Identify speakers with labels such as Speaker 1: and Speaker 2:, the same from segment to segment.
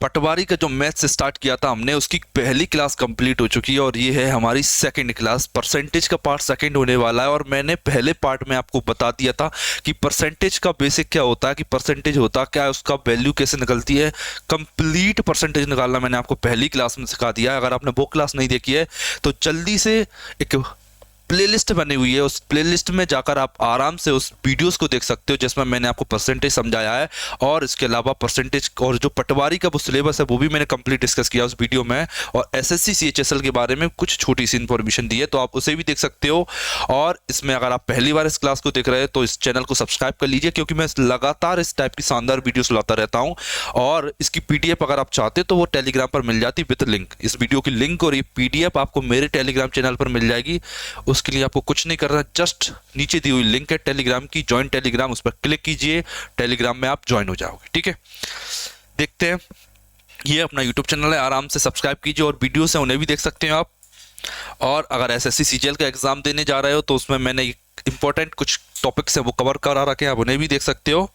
Speaker 1: पटवारी का जो maths start किया था हमने, उसकी पहली क्लास कंप्लीट हो चुकी है और ये है हमारी सेकंड क्लास। परसेंटेज का पार्ट सेकंड होने वाला है और मैंने पहले पार्ट में आपको बता दिया था कि परसेंटेज का बेसिक क्या होता है, कि परसेंटेज होता क्या है, उसका वैल्यू कैसे निकलती है। कंप्लीट परसेंटेज निकालना मैंने आपको पहली क्लास में सिखा दिया है। अगर आपने वो क्लास नहीं देखी है तो जल्दी से एक प्लेलिस्ट बनी हुई है, उस प्लेलिस्ट में जाकर आप आराम से उस वीडियोस को देख सकते हो जिसमें मैंने आपको परसेंटेज समझाया है। और इसके अलावा परसेंटेज और जो पटवारी का वो सिलेबस है वो भी मैंने कंप्लीट डिस्कस किया उस वीडियो में, और एसएससी सीएचएसएल के बारे में कुछ छोटी सी इन्फॉर्मेशन दी है, तो आप उसे भी देख सकते हो। और इसमें अगर आप पहली बार इस क्लास को देख रहे हैं तो इस चैनल को सब्सक्राइब कर लीजिए, क्योंकि मैं लगातार इस टाइप की शानदार वीडियोस लाता रहता हूँ। और इसकी पीडीएफ अगर आप चाहते तो वो टेलीग्राम पर मिल जाती विद लिंक। इस वीडियो की लिंक और ये पीडीएफ आपको मेरे टेलीग्राम चैनल पर मिल जाएगी। उसके लिए आपको कुछ नहीं करना, जस्ट नीचे दी हुई लिंक है टेलीग्राम की, ज्वाइन टेलीग्राम, उस पर क्लिक कीजिए, टेलीग्राम में आप ज्वाइन हो जाओगे। ठीक है, देखते हैं। ये अपना यूट्यूब चैनल है, आराम से सब्सक्राइब कीजिए और वीडियोस हैं उन्हें भी देख सकते हैं आप। और अगर एसएससी सीजीएल का एग्जाम देने जा रहे हो तो उसमें मैंने इंपॉर्टेंट कुछ टॉपिक्स हैं वो कवर करा रखे हैं, आप उन्हें भी देख सकते हो।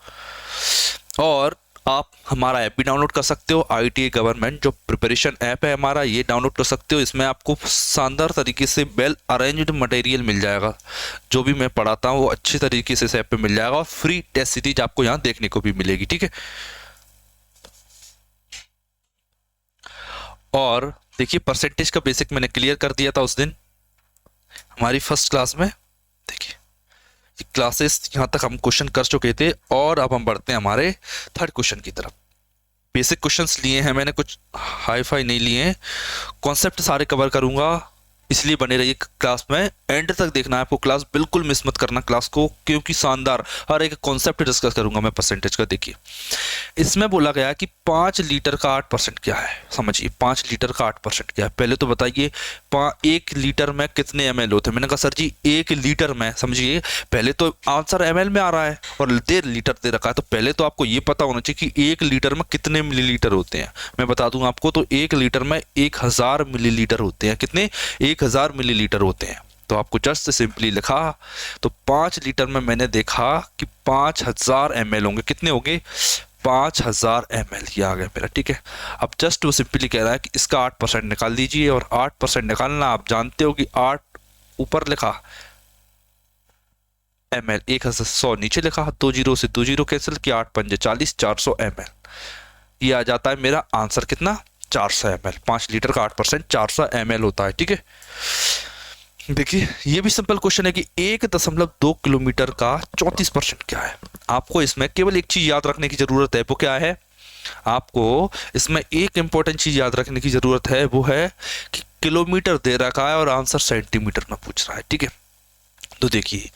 Speaker 1: और आप हमारा ऐप भी डाउनलोड कर सकते हो, आईटीआई गवर्नमेंट जो प्रिपरेशन ऐप है हमारा, ये डाउनलोड कर सकते हो। इसमें आपको शानदार तरीके से वेल अरेंज्ड मटेरियल मिल जाएगा, जो भी मैं पढ़ाता हूँ वो अच्छी तरीके से इस ऐप पे मिल जाएगा, और फ्री टेस्ट सीरीज आपको यहाँ देखने को भी मिलेगी। ठीक है, और देखिए परसेंटेज का बेसिक मैंने क्लियर कर दिया था उस दिन हमारी फर्स्ट क्लास में। देखिए क्लासेस यहाँ तक हम क्वेश्चन कर चुके थे, और अब हम बढ़ते हैं हमारे थर्ड क्वेश्चन की तरफ। बेसिक क्वेश्चंस लिए हैं मैंने, कुछ हाई फाई नहीं लिए हैं, कॉन्सेप्ट सारे कवर करूंगा, इसलिए बने रहिए क्लास में, एंड तक देखना है आपको क्लास, बिल्कुल मिस मत करना क्लास को, क्योंकि शानदार हर एक कॉन्सेप्ट डिस्कस करूंगा मैं परसेंटेज का। देखिए इसमें बोला गया कि 5 लीटर का 8% क्या है, समझिए 5 लीटर का 8% क्या है। पहले तो बताइए 1 लीटर में कितने ml होते हैं। मैंने कहा सर जी 1 लीटर में, समझिए पहले तो आंसर ml में आ रहा है और 1.5 लीटर दे रखा है, तो पहले तो आपको ये पता होना चाहिए कि 1 लीटर में कितने मिलीलीटर होते हैं। मैं बता दूं आपको, तो 1 लीटर में 1000 मिलीलीटर होते हैं। कितने? 1000 मिलीलीटर होते हैं। तो आपको जस्ट सिंपली लिखा, तो 5 लीटर में मैंने देखा कि 5000 ml होंगे। कितने होंगे? 5000 ml। ये आ गया मेरा। ठीक है, अब जस्ट वो सिंपली कह रहा है कि इसका 8% निकाल दीजिए, और 8% निकालना आप जानते हो कि 8 ऊपर लिखा ml, 1100 नीचे लिखा, 2 जीरो से 2 जीरो कैंसिल किया, 8 पंजे 40, 400 ml। ये आ जाता है मेरा आंसर, कितना? 400 ml। 5 लीटर का 8% 400 ml होता है। ठीक है, देखिए ये भी सिंपल क्वेश्चन है कि 1.2 किलोमीटर का 34% क्या है। आपको इसमें केवल एक चीज याद रखने की जरूरत है, वो क्या है? आपको इसमें एक इंपॉर्टेंट चीज याद रखने की जरूरत है, वो है कि किलोमीटर दे रखा है और आंसर सेंटीमीटर में पूछ रहा है। ठीक है, तो देखिए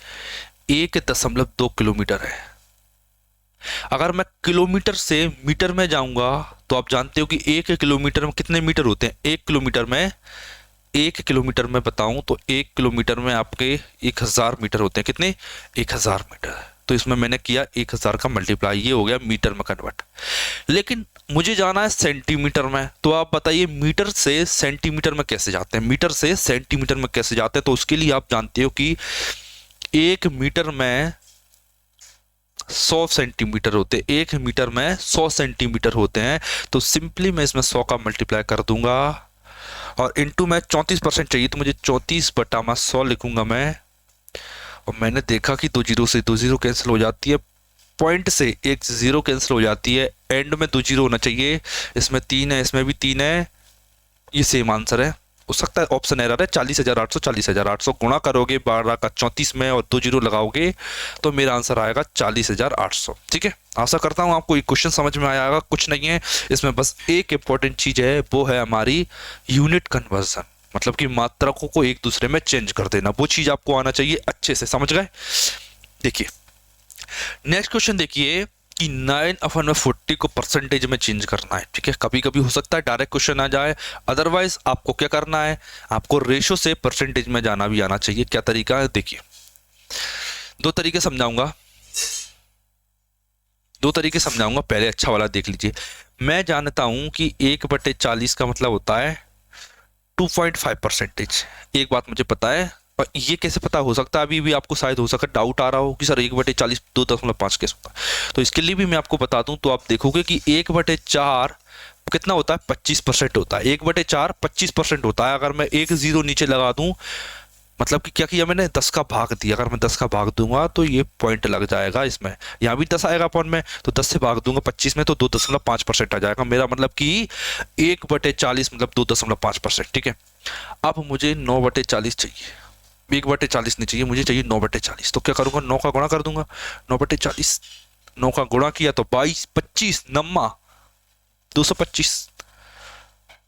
Speaker 1: 1.2 किलोमीटर है। अगर मैं किलोमीटर से मीटर में जाऊंगा तो आप जानते हो कि 1 किलोमीटर में कितने मीटर होते हैं। 1 किलोमीटर में बताऊं तो 1 किलोमीटर में आपके 1000 मीटर होते हैं। कितने? 1000 मीटर। तो इसमें मैंने किया 1000 का मल्टीप्लाई, ये हो गया मीटर में कन्वर्ट। लेकिन मुझे जाना है सेंटीमीटर में, तो आप बताइए मीटर से सेंटीमीटर में कैसे जाते हैं? मीटर से सेंटीमीटर में कैसे जाते हैं? तो उसके लिए आप जानते हो कि 1 मीटर में 100 सेंटीमीटर होते हैं, 1 मीटर में 100 सेंटीमीटर होते हैं। तो सिंपली मैं इसमें 100 का मल्टीप्लाई कर दूंगा, और इनटू में 34% चाहिए, तो मुझे 34/100 लिखूंगा मैं। और मैंने देखा कि 2 जीरो से 2 जीरो कैंसिल हो जाती है, पॉइंट से 1 जीरो कैंसिल हो जाती है, एंड में 2 जीरो होना चाहिए। इसमें 3 है, इसमें भी 3 है, ये सेम आंसर है। हो सकता है ऑप्शन एरर है। 40,800 40,800 गुणा करोगे 12 का 34 में और 2 जीरो लगाओगे तो मेरा आंसर आएगा 40,800। ठीक है, आशा करता हूँ आपको ये क्वेश्चन समझ में आएगा। कुछ नहीं है इसमें, बस एक इंपॉर्टेंट चीज है, वो है हमारी यूनिट कन्वर्जन, मतलब कि मात्रकों को एक दूसरे में चेंज कर देना। वो चीज आपको आना चाहिए अच्छे से, समझ गए? देखिए नेक्स्ट क्वेश्चन देखिए कि 9/40 को परसेंटेज में चेंज करना है। ठीक है, कभी कभी हो सकता है डायरेक्ट क्वेश्चन आ जाए, अदरवाइज आपको क्या करना है, आपको रेशो से परसेंटेज में जाना भी आना चाहिए। क्या तरीका है? देखिए 2 तरीके समझाऊंगा, 2 तरीके समझाऊंगा। पहले अच्छा वाला देख लीजिए। मैं जानता हूं कि 1/40 का मतलब होता है 2.5%। एक बात मुझे पता है, और ये कैसे पता हो सकता है, अभी भी आपको शायद हो सकता है डाउट आ रहा हो कि सर 1/40 2.5 कैसे होता है। तो इसके लिए भी मैं आपको बता दूं, तो आप देखोगे कि 1/4 कितना होता है 25% होता है। 1/4 25% होता है। अगर मैं एक जीरो नीचे लगा दूं, मतलब कि क्या किया मैंने, 10 का भाग दिया। अगर मैं 10 का भाग दूंगा तो ये पॉइंट लग जाएगा इसमें। यहाँ भी 10 आएगा अपॉन में, तो 10 से भाग दूंगा 25 में तो 2.5% आ जाएगा। मेरा मतलब कि 1/40 मतलब 2.5%। ठीक है, अब मुझे 9/40 चाहिए, 1/40 नहीं चाहिए, मुझे चाहिए 9/40। तो क्या करूंगा, 9 का गुणा कर दूंगा। 9/40, 9 का गुणा किया तो 22, 25 नम्मा 225।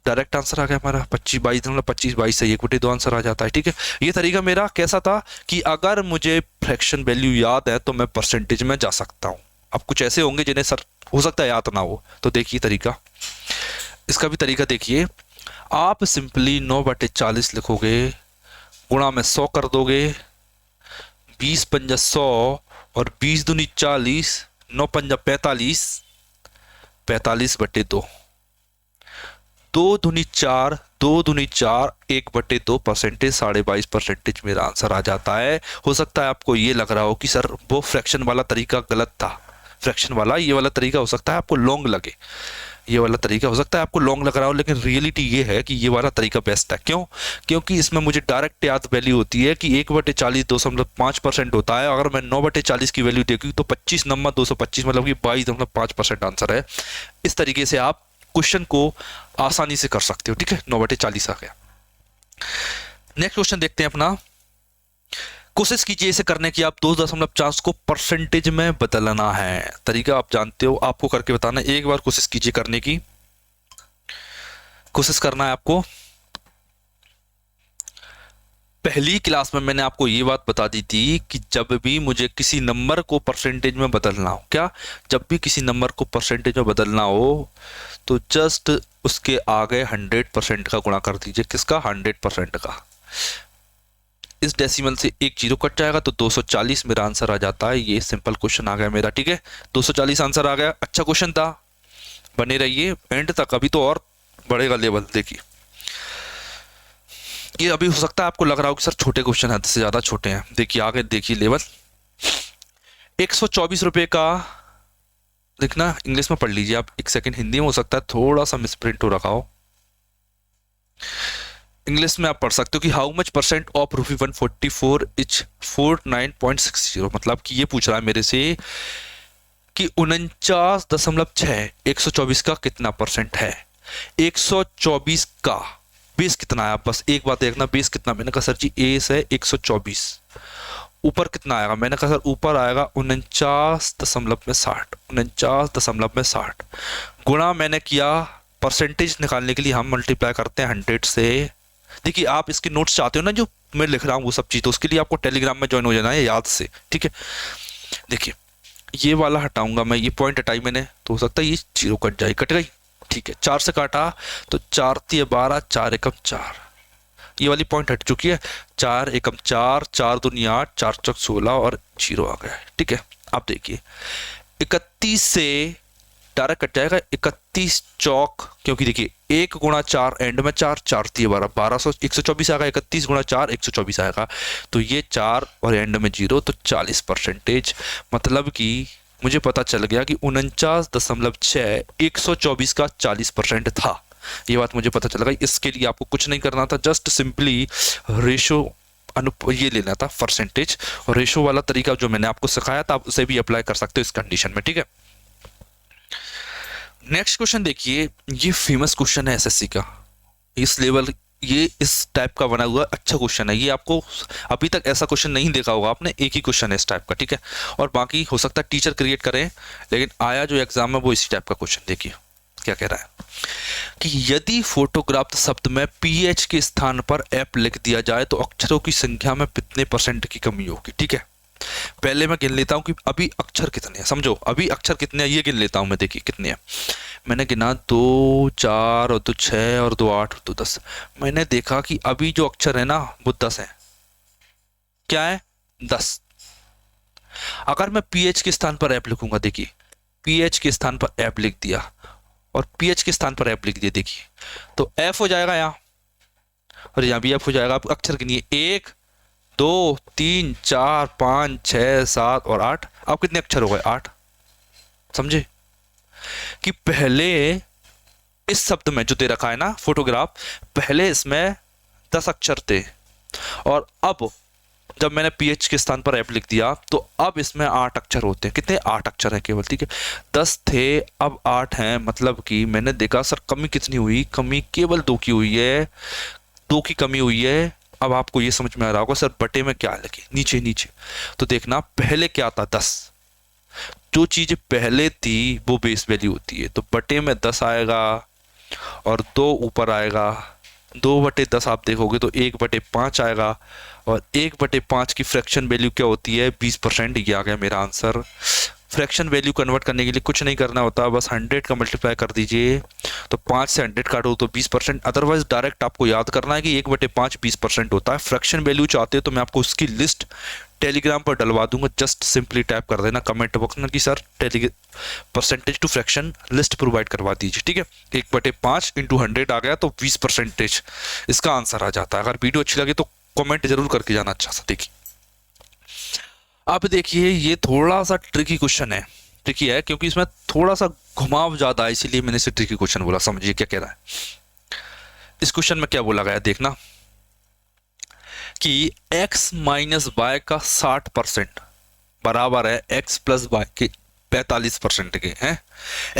Speaker 1: डायरेक्ट आंसर आ गया हमारा 25, 22 मतलब 25, 22 से 1/2 आंसर आ जाता है। ठीक है, ये तरीका मेरा कैसा था कि अगर मुझे फ्रैक्शन वैल्यू याद है तो मैं परसेंटेज में जा सकता हूँ। अब कुछ ऐसे होंगे जिन्हें सर हो सकता है याद ना हो, तो देखिए तरीका, इसका भी तरीका देखिए। आप सिंपली 9/40 लिखोगे, गुणा में 100 कर दोगे, 20 पंजा 100 और 20 दूनी 40, 9 पंजा 45, 45/2, 2 दूनी 4, 2 दूनी 4, 1/2 परसेंटेज, 22.5% मेरा आंसर आ जाता है। हो सकता है आपको ये लग रहा हो कि सर वो फ्रैक्शन वाला तरीका गलत था, फ्रैक्शन वाला ये वाला तरीका हो सकता है आपको लॉन्ग लगे, ये वाला तरीका हो सकता है आपको लॉन्ग लग रहा हो, लेकिन रियलिटी ये है कि ये वाला तरीका बेस्ट है। क्यों? क्योंकि इसमें मुझे डायरेक्ट याद वैल्यू होती है कि 1/40 2.5% होता है। अगर मैं 9/40 की वैल्यू देखूँ तो 25 नंबर 225 मतलब कि 22.5% आंसर है। इस तरीके से आप क्वेश्चन को आसानी से कर सकते हो। ठीक है, 9/40 आ गया। नेक्स्ट क्वेश्चन देखते हैं अपना। कोशिश कीजिए इसे करने की, आप 2.4 को परसेंटेज में बदलना है। तरीका आप जानते हो, आपको करके बताना। एक बार कोशिश कीजिए करने की, कोशिश करना है आपको। पहली क्लास में मैंने आपको ये बात बता दी थी कि जब भी मुझे किसी नंबर को परसेंटेज में बदलना हो, क्या, जब भी किसी नंबर को परसेंटेज में बदलना हो तो जस्ट उसके आगे 100% का गुणा कर दीजिए। किसका? 100% का। इस डेसिमल से एक जीरो कट जाएगा तो 240 मेरा आंसर आ जाता है। ये सिंपल क्वेश्चन आ गया मेरा। ठीक है, 240 आंसर आ गया। अच्छा क्वेश्चन था, बने रहिए एंड तक, अभी तो और बढ़ेगा लेवल। देखिए ये अभी हो सकता है आपको लग रहा हो कि सर छोटे क्वेश्चन हद से ज्यादा छोटे हैं। देखिए आगे देखिए लेवल। 124 रुपए का लिखना, इंग्लिश में पढ़ लीजिए आप, एक सेकंड, हिंदी में हो सकता है थोड़ा सा मिसप्रिंट हो रखा हो। इंग्लिश में आप पढ़ सकते हो कि हाउ मच परसेंट ऑफ रूपी 144 इज 49.60। मतलब कि ये पूछ रहा है मेरे से कि 49.6 124 का कितना परसेंट है। 124 का बेस कितना है, आप बस एक बात देखना, बेस कितना। मैंने कहा सर जी एस है 124, ऊपर कितना आएगा, मैंने कहा सर ऊपर आएगा 49.60, 49.60 गुणा मैंने किया। परसेंटेज निकालने के लिए हम मल्टीप्लाई करते हैं 100 से। देखिए आप इसके नोट्स चाहते हो ना जो मैं लिख रहा हूँ वो सब चीज़, तो उसके लिए आपको टेलीग्राम में ज्वाइन हो जाना है याद से। ठीक है, देखिए ये वाला हटाऊंगा मैं, ये पॉइंट हटाई मैंने तो हो सकता है ये जीरो कट जाए, कट गई। ठीक है, 4 से काटा तो 4 × 12, 4 × 4, ये वाली पॉइंट हट चुकी है। 4 × 4, 4 दूनी 8, 4 × 16 और जीरो आ गया है। ठीक है, आप देखिए 31 से डायरेक्ट कट जाएगा, 31 चौक, क्योंकि देखिए 1 × 4 एंड में 4, 4 × 12 1200, 124 आएगा, 31 × 4 124 आएगा, तो ये 4 और एंड में जीरो, तो 40%। मतलब कि मुझे पता चल गया कि 49.6 124 का 40% था। ये बात मुझे पता चल गई। इसके लिए आपको कुछ नहीं करना था, जस्ट सिंपली रेशो ये लेना था परसेंटेज, और रेशो वाला तरीका जो मैंने आपको सिखाया था आप उसे भी अप्लाई कर सकते हो इस कंडीशन में। ठीक है, नेक्स्ट क्वेश्चन देखिए, ये फेमस क्वेश्चन है एसएससी का, इस लेवल, ये इस टाइप का बना हुआ अच्छा क्वेश्चन है। ये आपको अभी तक ऐसा क्वेश्चन नहीं देखा होगा आपने, एक ही क्वेश्चन है इस टाइप का। ठीक है, और बाकी हो सकता है टीचर क्रिएट करें, लेकिन आया जो एग्जाम में वो इसी टाइप का क्वेश्चन। देखिए क्या कह रहा है कि यदि फोटोग्राफ शब्द में पीएच के स्थान पर एप लिख दिया जाए तो अक्षरों की संख्या में कितने % की कमी होगी। ठीक है, पहले मैं गिन लेता हूं कि अभी अक्षर कितने हैं, समझो अभी अक्षर कितने हैं ये गिन लेता हूं मैं। देखिए कितने हैं, मैंने गिना 2 4 और 2 6 और 2 8 और 2 10। मैंने देखा कि अभी जो अक्षर है ना वो 10 है। क्या है? 10। अगर मैं पीएच के स्थान पर एप लिखूंगा, देखिए पीएच के स्थान पर एप लिख दिया और पीएच के स्थान पर एप लिख दिया, देखिए तो एफ हो जाएगा यहाँ, और यहाँ भी एफ हो जाएगा। आप अक्षर गिनिए 1 2 3 4 5 6 7 और 8। अब कितने अक्षर हो गए? 8। समझे कि पहले इस शब्द में जो दे रखा है ना फोटोग्राफ, पहले इसमें 10 अक्षर थे और अब जब मैंने पीएच के स्थान पर एफ लिख दिया तो अब इसमें 8 अक्षर होते हैं। कितने? 8 अक्षर हैं केवल, ठीक है। 10 थे अब 8 हैं, मतलब कि मैंने देखा सर कमी कितनी हुई, कमी केवल 2 की हुई है, 2 की कमी हुई है। अब आपको ये समझ में आ रहा होगा सर बटे में क्या लगे, नीचे नीचे। तो देखना पहले क्या था 10, जो चीज पहले थी वो बेस वैल्यू होती है, तो बटे में 10 आएगा और 2 ऊपर आएगा। 2/10 आप देखोगे तो 1/5 आएगा और 1/5 की फ्रैक्शन वैल्यू क्या होती है? 20%। ये आ गया मेरा आंसर। फ्रैक्शन वैल्यू कन्वर्ट करने के लिए कुछ नहीं करना होता, बस 100 का मल्टीप्लाई कर दीजिए, तो 5 से 100 काटो तो 20%। अदरवाइज डायरेक्ट आपको याद करना है कि 1/5 20% होता है। फ्रैक्शन वैल्यू चाहते हो तो मैं आपको उसकी लिस्ट टेलीग्राम पर डलवा दूंगा, जस्ट सिंपली टाइप कर देना कमेंट बॉक्स में कि sir percentage to fraction list provide करवा दीजिए, ठीक है। 1/5 इंटू 100 आ गया तो 20% इसका आंसर आ जाता है। अगर वीडियो अच्छी लगे तो कमेंट जरूर करके जाना अच्छा सा। देखिए अब देखिए ये थोड़ा सा ट्रिकी क्वेश्चन है, ट्रिकी है क्योंकि इसमें थोड़ा सा घुमाव ज्यादा है, इसीलिए मैंने इसे ट्रिकी क्वेश्चन बोला। समझिए क्या कह रहा है इस क्वेश्चन में, क्या बोला गया है देखना कि x माइनस वाई का 60% बराबर है x प्लस वाई के 45% के हैं।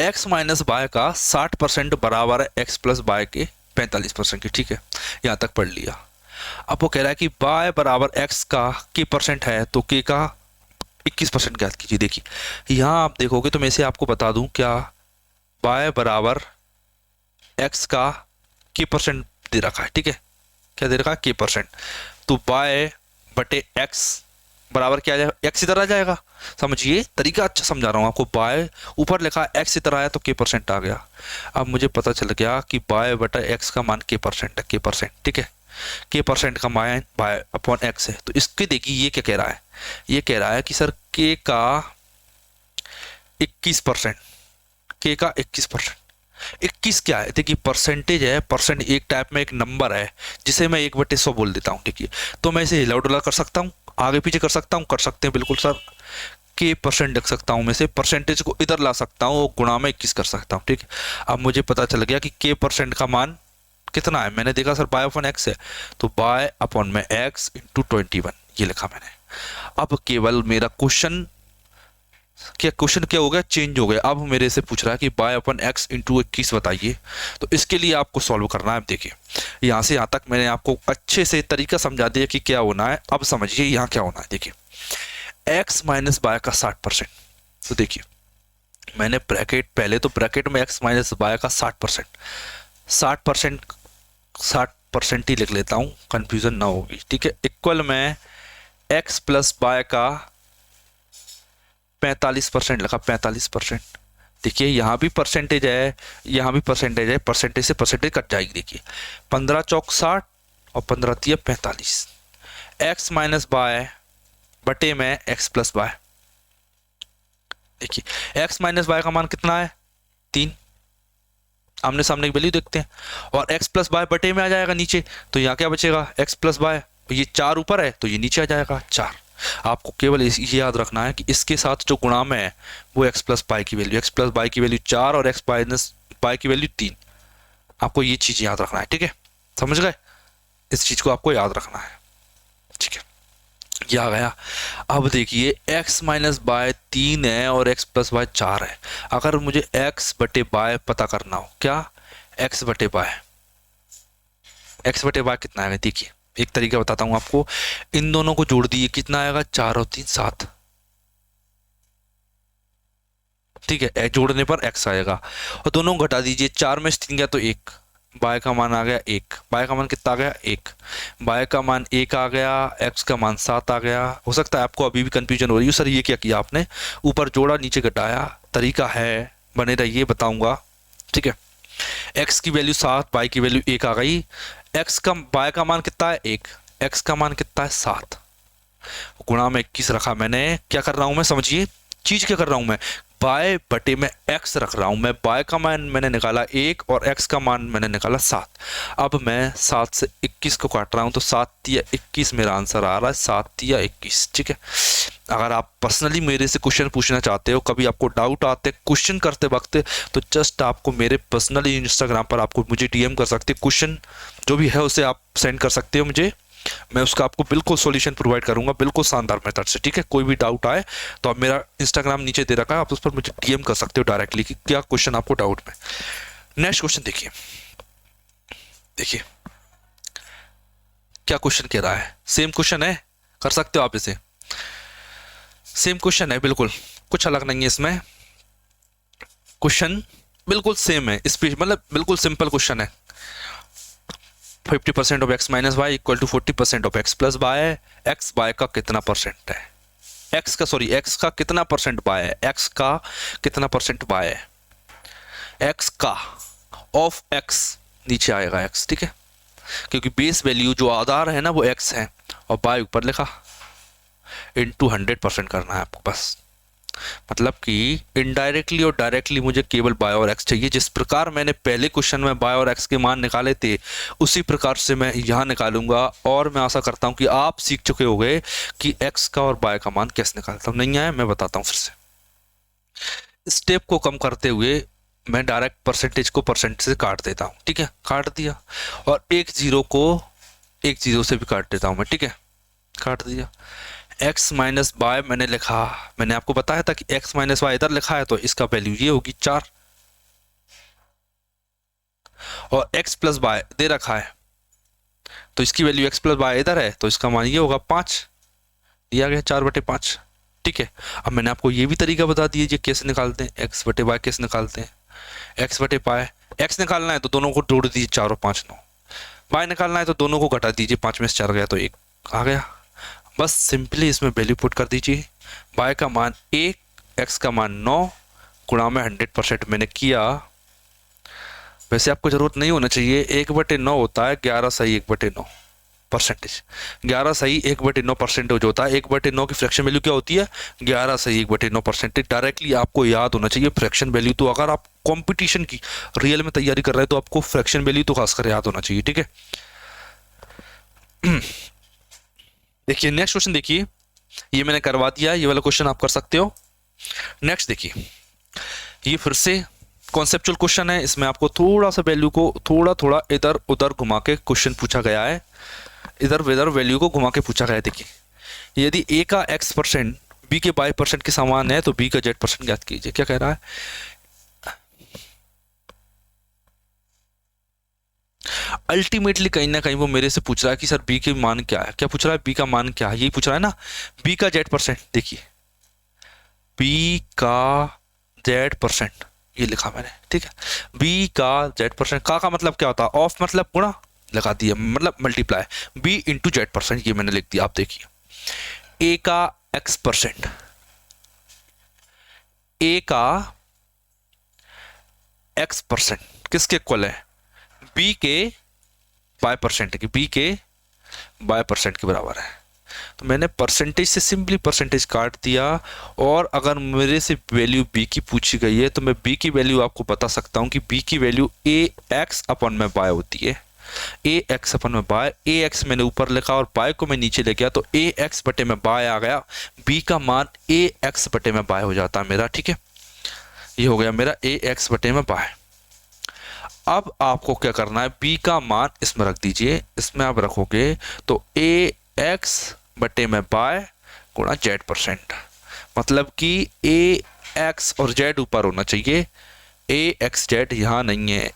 Speaker 1: x माइनस वाई का 60% बराबर है x प्लस वाई के 45% के, ठीक है। यहां तक पढ़ लिया। अब वो कह रहा है कि y बराबर x का k परसेंट है तो k का 21% ज्ञात कीजिए। देखिए यहां आप देखोगे तो मैं इसे आपको बता दूं, क्या y बराबर x का k परसेंट दे रखा है, ठीक है। क्या दे रखा है? k percent. तो y बटे x बराबर क्या आ जाएगा? x इधर आ जाएगा। समझिए तरीका अच्छा समझा रहा हूँ आपको। y ऊपर लिखा x इधर आया तो k परसेंट आ गया। अब मुझे पता चल गया कि y बटा x का मान k परसेंट है, k परसेंट, ठीक है। k परसेंट का मान y अपॉन x है। तो इसके देखिए ये क्या कह रहा है, ये कह रहा है कि सर k का 21%, k का 21%। 21 क्या है? देखिए परसेंटेज है, परसेंट एक टाइप में एक नंबर है जिसे मैं 1/100 बोल देता हूँ, देखिए। तो मैं इसे हिला डुला कर सकता हूँ, आगे पीछे कर सकता हूँ, कर सकते हैं बिल्कुल सर। k परसेंट लिख सकता हूँ, मैं से परसेंटेज को इधर ला सकता हूँ, गुणा में 21 कर सकता हूँ, ठीक है। अब मुझे पता चल गया कि k परसेंट का मान कितना है। मैंने देखा सर y अपॉन x है, तो y अपॉन में x इंटू 21 ये लिखा मैंने। अब केवल मेरा क्वेश्चन क्या हो गया? चेंज हो गया। अब मेरे से पूछ रहा है कि y अपन x इंटू 21 बताइए। तो इसके लिए आपको सॉल्व करना है। अब देखिए यहाँ से यहाँ तक मैंने आपको अच्छे से तरीका समझा दिया कि क्या होना है। अब समझिए यहाँ क्या होना है। देखिए x माइनस वाई का 60%। तो देखिए मैंने ब्रैकेट, पहले तो ब्रैकेट में x माइनस वाई का 60% ही लिख लेता हूँ, कंफ्यूजन ना होगी, ठीक है। इक्वल में x प्लस वाई का 45% लिखा, 45%। देखिए यहाँ भी परसेंटेज है, यहाँ भी परसेंटेज है, परसेंटेज से परसेंटेज कट जाएगी। देखिए 15 चौक 60 और 15 तिया 45। x माइनस वाई बटे में x प्लस वाई। देखिए x माइनस वाई का मान कितना है? 3। आमने सामने की वैल्यू देखते हैं। और x प्लस वाई बटे में आ जाएगा नीचे, तो यहाँ क्या बचेगा? x plus Y. ये 4 ऊपर है तो ये नीचे आ जाएगा 4। आपको केवल ये याद रखना है कि इसके साथ जो गुणा में है वो x प्लस पाई की वैल्यू, x प्लस वाई की वैल्यू 4 और x माइनस पाई की वैल्यू 3। आपको ये चीज याद रखना है, ठीक है। समझ गए? इस चीज को आपको याद रखना है, ठीक है। ये आ गया। अब देखिए x माइनस वाई 3 है और x प्लस वाई 4 है। अगर मुझे x बटे वाई पता करना हो, क्या x बटे वाई, x बटे वाई कितना आएगा? देखिए एक तरीका बताता हूं आपको। इन दोनों को जोड़ दिए, कितना आएगा? 4 और 3 7, ठीक है। जोड़ने पर x आएगा और दोनों को घटा दीजिए। 4 में से 3 गया तो 1, y का मान आ गया 1। y का मान कितना आ गया? 1। y का मान 1 आ गया, x का मान 7 आ गया। हो सकता है आपको अभी भी कंफ्यूजन हो रही है, सर ये क्या किया आपने? ऊपर जोड़ा नीचे घटाया, तरीका है, बने रहिए बताऊंगा, ठीक है। x की वैल्यू 7, y की वैल्यू 1 आ गई। y का मान कितना है? 1। x का मान कितना है? 7। गुणा में 21 रखा मैंने। क्या कर रहा हूं मैं? समझिए चीज क्या कर रहा हूं मैं। y बटे में x रख रहा हूं मैं। y का मान मैंने निकाला 1 और x का मान मैंने निकाला 7। अब मैं 7 से 21 को काट रहा हूं तो 7 तिया 21 मेरा आंसर आ रहा है, 7 तिया 21, ठीक है। अगर आप पर्सनली मेरे से क्वेश्चन पूछना चाहते हो, कभी आपको डाउट आते क्वेश्चन करते वक्त, तो जस्ट आपको मेरे पर्सनली इंस्टाग्राम पर आपको मुझे डीएम कर सकते, क्वेश्चन जो भी है उसे आप सेंड कर सकते हो मुझे, मैं उसका आपको बिल्कुल सॉल्यूशन प्रोवाइड करूंगा, बिल्कुल शानदार मेथड से, ठीक है। कोई भी डाउट आए तो आप मेरा इंस्टाग्राम नीचे दे रखा है, आप उस पर मुझे डीएम कर सकते हो डायरेक्टली कि क्या क्वेश्चन आपको डाउट में। नेक्स्ट क्वेश्चन देखिए, देखिए क्या क्वेश्चन कह रहा है, सेम क्वेश्चन है, कर सकते हो आप इसे, सेम क्वेश्चन है बिल्कुल, कुछ अलग नहीं है इसमें, क्वेश्चन बिल्कुल सेम है, स्पीच मतलब बिल्कुल सिंपल क्वेश्चन है। 50% of x minus Y equal to 40% of x plus Y, X Y का कितना परसेंट है, x का कितना परसेंट वाई है, x का कितना परसेंट वाई है, x का ऑफ x नीचे आएगा x, ठीक है, क्योंकि बेस वैल्यू जो आधार है ना वो x है, और वाई ऊपर लिखा, इनटू 100% करना है आपको बस। मतलब कि इनडायरेक्टली और डायरेक्टली मुझे केवल बाय और एक्स चाहिए, जिस प्रकार मैंने पहले क्वेश्चन में बाय और एक्स के मान निकाले थे उसी प्रकार से मैं यहाँ निकालूंगा, और मैं आशा करता हूँ कि आप सीख चुके होंगे कि एक्स का और बाय का मान कैसे निकालता हूँ। नहीं आया मैं बताता हूँ फिर से। स्टेप को कम करते हुए मैं डायरेक्ट परसेंटेज को परसेंट से काट देता हूँ, ठीक है, काट दिया, और एक जीरो को एक जीरो से भी काट देता हूँ मैं, ठीक है, काट दिया। x माइनस वाई मैंने लिखा, मैंने आपको बताया था कि x माइनस वाई इधर लिखा है तो इसका वैल्यू ये होगी 4, और x प्लस वाई दे रखा है तो इसकी वैल्यू x प्लस वाई इधर है तो इसका मान ये होगा 5, दिया गया 4/5, ठीक है। अब मैंने आपको ये भी तरीका बता दिया जी कैसे निकालते हैं, x बटे वाई कैसे निकालते हैं, x बटे पाई, x निकालना है तो दोनों को जोड़ दीजिए, 4 और 5 9, वाई निकालना है तो दोनों को घटा दीजिए, 5 में से 4 गया तो 1 आ गया, बस सिंपली इसमें वैल्यू पुट कर दीजिए, y का मान 1, x का मान 9, गुणा में 100% मैंने किया। वैसे आपको जरूरत नहीं होना चाहिए, 1/9 होता है 11 सही 1/9 परसेंटेज, 11 सही 1/9 परसेंटेज होता है, 1/9 की फ्रैक्शन वैल्यू क्या होती है, 11 सही 1/9 परसेंटेज। डायरेक्टली आपको याद होना चाहिए फ्रैक्शन वैल्यू, तो अगर आप कॉम्पिटिशन की रियल में तैयारी कर रहे हैं तो आपको फ्रैक्शन वैल्यू तो खासकर याद होना चाहिए, ठीक है। देखिए नेक्स्ट क्वेश्चन देखिए, ये मैंने करवा दिया, ये वाला क्वेश्चन आप कर सकते हो। नेक्स्ट देखिए, ये फिर से कॉन्सेप्चुअल क्वेश्चन है, इसमें आपको थोड़ा सा वैल्यू को थोड़ा इधर उधर घुमा के क्वेश्चन पूछा गया है, इधर उधर वैल्यू को घुमा के पूछा गया है। देखिए यदि a का x% b के y% के समान है तो b का z% ज्ञात कीजिए। क्या कह रहा है, अल्टीमेटली कहीं ना कहीं वो मेरे से पूछ रहा है कि सर बी के मान क्या है, क्या पूछ रहा है, बी का मान क्या है, यही पूछ रहा है ना, बी का z%, देखिए बी का z%, ये लिखा मैंने, ठीक है, बी का z%, का मतलब क्या होता है, ऑफ मतलब गुणा, लगा दिया मतलब मल्टीप्लाई, बी इंटू z%, ये मैंने लिख दिया। आप देखिए a का x%, a का x% किसके इक्वल है, b के y% की, b के y% के बराबर है। तो मैंने परसेंटेज से सिंपली परसेंटेज काट दिया, और अगर मेरे से वैल्यू b की पूछी गई है तो मैं b की वैल्यू आपको बता सकता हूं कि b की वैल्यू ax अपन में y होती है, ax अपन में y, ax मैंने ऊपर लिखा और y को मैं नीचे ले गया तो ax बटे में y आ गया, b का मान ax बटे में y हो जाता है मेरा, ठीक है, ये हो गया मेरा ax बटे में y। अब आपको क्या करना है, b का मान इसमें रख दीजिए, इसमें आप रखोगे तो ax बटे में y गुणा z%, मतलब कि ax और z ऊपर होना चाहिए, axz यहाँ नहीं है,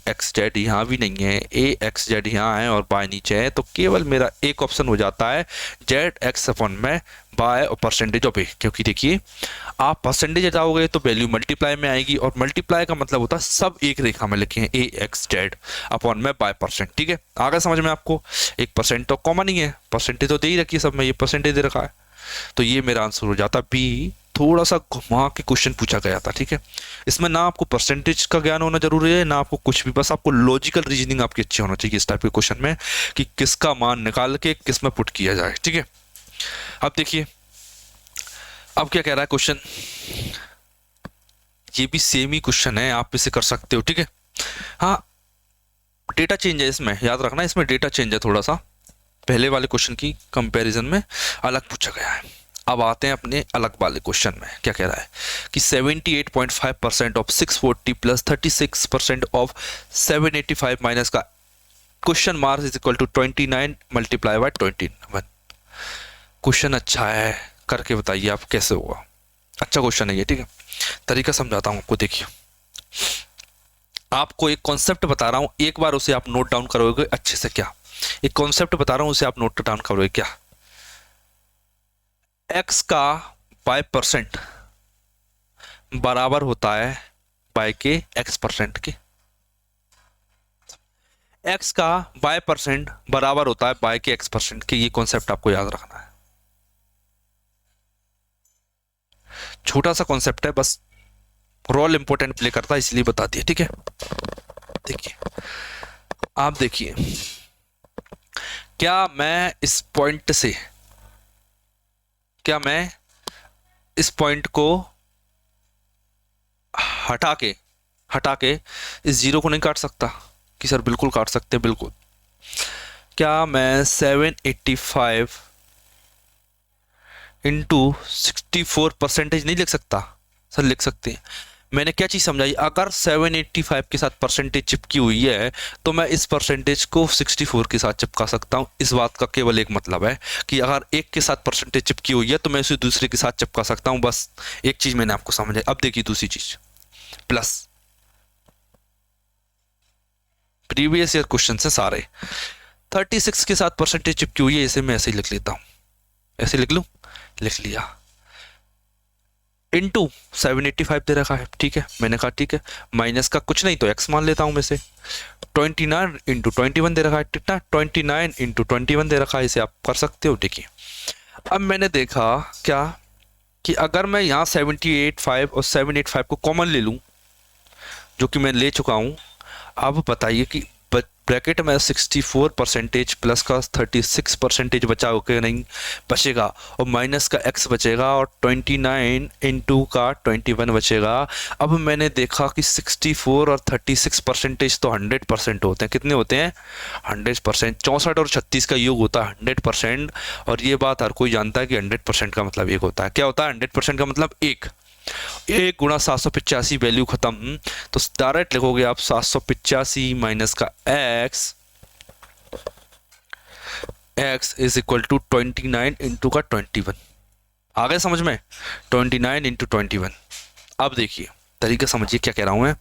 Speaker 1: axz यहाँ भी नहीं है, axz यहाँ है और y नीचे है, तो केवल मेरा एक ऑप्शन हो जाता है zx अपन में y और परसेंटेज ऑफ a, क्योंकि देखिए आप परसेंटेज हटाओगे तो वैल्यू मल्टीप्लाई में आएगी, और मल्टीप्लाई का मतलब होता है सब एक रेखा में लिखे हैं, axz अपन में y%, ठीक है, आ गया समझ में आपको। 1% तो कॉमन ही है, परसेंटेज तो दे ही रखी है सब में, ये परसेंटेज दे रखा है, तो ये मेरा आंसर हो जाता बी। थोड़ा सा घुमा के क्वेश्चन पूछा गया था, ठीक है, इसमें ना आपको परसेंटेज का ज्ञान होना जरूरी है ना आपको कुछ भी, बस आपको लॉजिकल रीजनिंग आपकी अच्छी होना चाहिए इस टाइप के क्वेश्चन में, कि किसका मान निकाल के किस में पुट किया जाए, ठीक है। अब देखिए अब क्या कह रहा है क्वेश्चन, ये भी सेम ही क्वेश्चन है, आप इसे कर सकते हो, ठीक है। हाँ डेटा चेंज है इसमें, याद रखना इसमें डेटा चेंज है थोड़ा सा, पहले वाले क्वेश्चन की कंपैरिजन में अलग पूछा गया है। अब आते हैं अपने अलग वाले क्वेश्चन में। क्या कह रहा है कि 78.5% ऑफ 640 प्लस 36% ऑफ 785 माइनस का question mark is equal to 29 multiply by 21। Question अच्छा है, करके बताइए आप कैसे होगा। अच्छा क्वेश्चन है ये, ठीक है। तरीका समझाता हूँ आपको, देखिए। आपको एक कॉन्सेप्ट बता रहा हूँ, एक बार उसे आप नोट डाउन करोगे अच्छे से। क्या एक कॉन्सेप्ट बता रहा हूँ, उसे आप नोट डाउन करोगे। क्या x का बाय परसेंट बराबर होता है बाय के x परसेंट के। x का बाय परसेंट बराबर होता है बाय के x परसेंट के। ये कॉन्सेप्ट आपको याद रखना है। छोटा सा कॉन्सेप्ट है, बस रोल इंपॉर्टेंट प्ले करता है, इसलिए बता दिया, ठीक है। देखिए, आप देखिए, क्या मैं इस पॉइंट को हटा के इस जीरो को नहीं काट सकता? कि सर बिल्कुल काट सकते हैं, बिल्कुल। क्या मैं 785 इंटू 64% नहीं लिख सकता? सर लिख सकते हैं। मैंने क्या चीज़ समझाई, अगर 785 के साथ परसेंटेज चिपकी हुई है तो मैं इस परसेंटेज को 64 के साथ चिपका सकता हूँ। इस बात का केवल एक मतलब है कि अगर एक के साथ परसेंटेज चिपकी हुई है तो मैं इसे दूसरे के साथ चिपका सकता हूँ। बस एक चीज़ मैंने आपको समझाई। अब देखिए दूसरी चीज़, प्लस प्रीवियस ईयर क्वेश्चन से सारे 36 के साथ परसेंटेज चिपकी हुई है, इसे मैं ऐसे ही लिख लेता हूँ। ऐसे लिख लूँ, लिख लिया। इंटू 785 दे रखा है, ठीक है। मैंने कहा ठीक है, माइनस का कुछ नहीं तो x मान लेता हूं मैं से। 29 इंटू 21 दे रखा है, कितना? 29 इंटू 21 दे रखा है। इसे आप कर सकते हो। देखिए, अब मैंने देखा क्या कि अगर मैं यहाँ 785 और 785 को कॉमन ले लूँ, जो कि मैं ले चुका हूँ। अब बताइए कि ब्रैकेट में 64% प्लस का 36% बचा हो के नहीं बचेगा, और माइनस का x बचेगा, और 29 इंटू का 21 बचेगा। अब मैंने देखा कि 64 और 36% तो 100% होते हैं। कितने होते हैं? 100%। 64 और 36 का योग होता है 100%। और ये बात हर कोई जानता है कि 100% का मतलब एक होता है। क्या होता है 100% का मतलब? एक गुणा 785, वैल्यू खत्म। तो डायरेक्ट लिखोगे आप 785 माइनस का x is equal to 29 into का 21। आ गए समझ में? 29 इंटू 21। अब देखिए तरीका समझिए क्या कह रहा हूं मैं।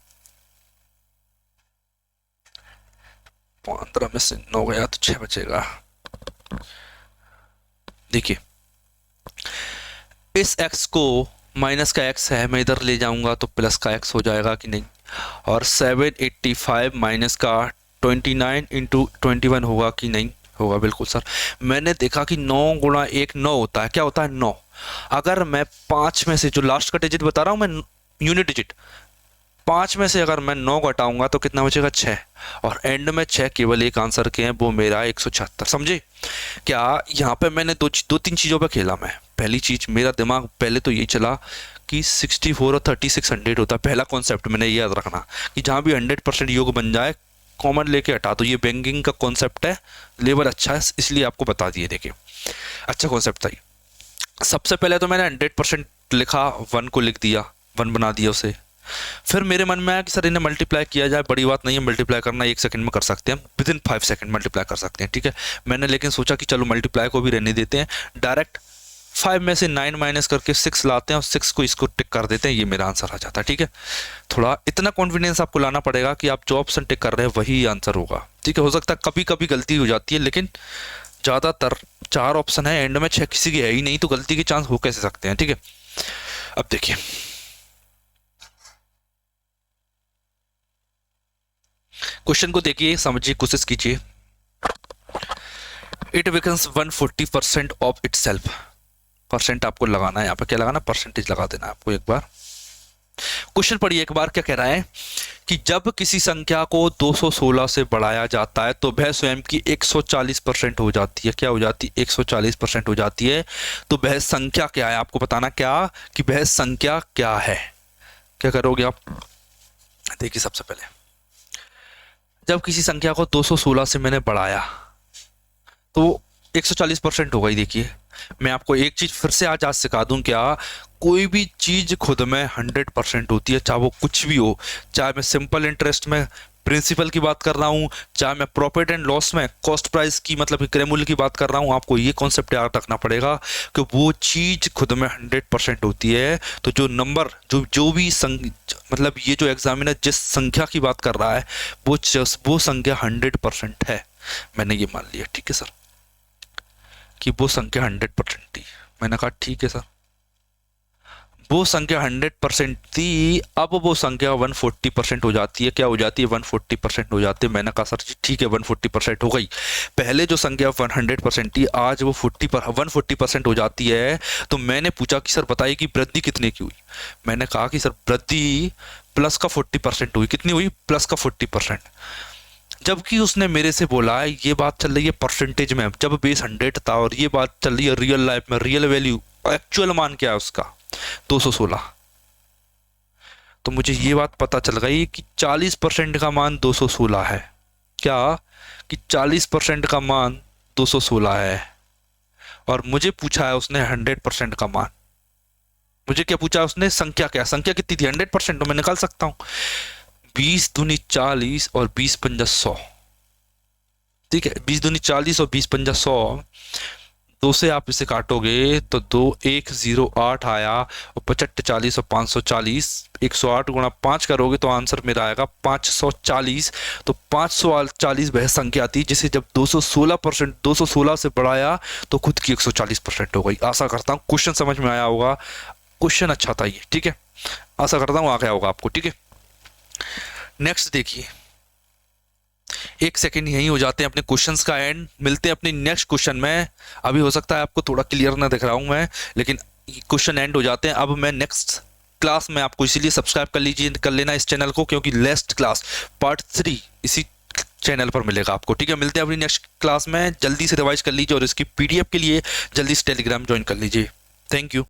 Speaker 1: 15 में से 9 गया तो 6 बचेगा। देखिए, इस x को माइनस का x है, मैं इधर ले जाऊंगा तो प्लस का x हो जाएगा कि नहीं। और 785 माइनस का 29 इंटू 21 होगा कि नहीं? होगा, बिल्कुल सर। मैंने देखा कि 9 गुणा 1 9 होता है। क्या होता है? 9। अगर मैं 5 में से, जो लास्ट का डिजिट बता रहा हूँ मैं, यूनिट डिजिट, 5 में से अगर मैं 9 घटाऊंगा तो कितना बचेगा? 6। और एंड में 6 केवल एक आंसर के हैं, वो मेरा 176। समझे? क्या यहाँ पे मैंने दो तीन चीज़ों पे खेला मैं। पहली चीज़, मेरा दिमाग पहले तो यही चला कि 64 और 36 100 होता है। पहला कॉन्सेप्ट मैंने ये याद रखना कि जहाँ भी 100% योग बन जाए कॉमन लेके हटा दो। ये बैंकिंग का कॉन्सेप्ट है, लेवल अच्छा है, इसलिए आपको बता दिए। देखिए, अच्छा कॉन्सेप्ट था ये। सबसे पहले तो मैंने 100% लिखा, 1 को लिख दिया, 1 बना दिया उसे। फिर मेरे मन में आया कि सर इन्हें मल्टीप्लाई किया जाए, बड़ी बात नहीं है मल्टीप्लाई करना, 1 सेकंड में कर सकते हैं, विदिन 5 सेकंड मल्टीप्लाई कर सकते हैं, ठीक है। मैंने लेकिन सोचा कि चलो मल्टीप्लाई को भी रहने देते हैं, डायरेक्ट 5 में से 9 माइनस करके 6 लाते हैं और 6 को इसको टिक कर देते हैं, ये मेरा आंसर आ जाता है, ठीक है। थोड़ा इतना कॉन्फिडेंस आपको लाना पड़ेगा कि आप जो ऑप्शन टिक कर रहे हैं वही आंसर होगा, ठीक है। हो सकता है कभी कभी गलती हो जाती है, लेकिन ज़्यादातर 4 ऑप्शन है, एंड में 6 किसी की है ही नहीं, तो गलती के चांस हो कैसे सकते हैं, ठीक है। अब देखिए, क्वेश्चन को देखिए, समझिए, कोशिश कीजिए। It becomes 140% of it self. Percent आपको लगाना है, यहाँ पे क्या लगाना? परसेंटेज लगा देना है आपको एक बार। क्वेश्चन पढ़िए एक बार। क्या कह रहा है कि जब किसी संख्या को 216 से बढ़ाया जाता है तो वह स्वयं की 140% हो जाती है। क्या हो जाती है? 140% हो जाती है। तो वह संख्या क्या है? आपको बताना क्या कि वह संख्या क्या है। क्या करोगे आप? देखिए, सबसे पहले जब किसी संख्या को 216 से मैंने बढ़ाया तो 140% होगा ही। देखिए, मैं आपको एक चीज फिर से आज सिखा दूं क्या, कोई भी चीज खुद में 100% होती है, चाहे वो कुछ भी हो। चाहे मैं सिंपल इंटरेस्ट में प्रिंसिपल की बात कर रहा हूँ, चाहे मैं प्रॉफिट एंड लॉस में कॉस्ट प्राइस की मतलब क्रय मूल्य की बात कर रहा हूँ, आपको ये कॉन्सेप्ट याद रखना पड़ेगा कि वो चीज खुद में 100% होती है। तो जो नंबर जो भी मतलब ये जो एग्जामिनर जिस संख्या की बात कर रहा है वो संख्या 100% है। मैंने ये मान लिया, ठीक है सर, कि वो संख्या 100% थी। मैंने कहा ठीक है सर, वो संख्या 100% थी, अब वो संख्या 140% हो जाती है। क्या हो जाती है? 140% हो जाती है। मैंने कहा सर जी ठीक है 140% हो गई। पहले जो संख्या 100% थी आज वो 140% हो जाती है। तो मैंने पूछा कि सर बताइए कि वृद्धि कितने की हुई। मैंने कहा कि सर वृद्धि प्लस का 40% हुई। कितनी हुई? प्लस का 40%। जबकि उसने मेरे से बोला है ये बात चल रही है परसेंटेज में, जब बेस 100 था, और ये बात चल रही है रियल लाइफ में, रियल वैल्यू एक्चुअल मान क्या है उसका? 216। तो मुझे ये बात पता चल गई कि 40% का मान 216 है। क्या? कि 40% का मान 216 है। और मुझे पूछा है उसने 100% का मान। मुझे क्या पूछा है उसने? संख्या क्या? संख्या कितनी थी? 100%। तो मैं निकाल सकता हूं 20 दूनी 40 और 20 पंजा 100। ठीक है, 20 दूनी 40 और 20 पंजा 100। दो से आप इसे काटोगे तो 2108 आया, और 55 40 और 540, 108 गुणा 5 करोगे तो आंसर मेरा आएगा 540। तो 540 वह संख्या थी जिसे जब 216 से बढ़ाया तो खुद की 140% हो गई। आशा करता हूँ क्वेश्चन समझ में आया होगा। क्वेश्चन अच्छा था ये, ठीक है, आशा करता हूँ आ गया होगा आपको। ठीक है, नेक्स्ट देखिए, एक सेकंड यहीं हो जाते हैं अपने क्वेश्चंस का एंड, मिलते हैं अपने नेक्स्ट क्वेश्चन में। अभी हो सकता है आपको थोड़ा क्लियर ना दिख रहा हूं मैं, लेकिन क्वेश्चन एंड हो जाते हैं। अब मैं नेक्स्ट क्लास में आपको इसीलिए सब्सक्राइब कर लेना इस चैनल को, क्योंकि लास्ट क्लास पार्ट 3 इसी चैनल पर मिलेगा आपको। ठीक है, मिलते हैं अपनी नेक्स्ट क्लास में। जल्दी से रिवाइज कर लीजिए और इसकी PDF के लिए जल्दी से टेलीग्राम ज्वाइन कर लीजिए। Thank you.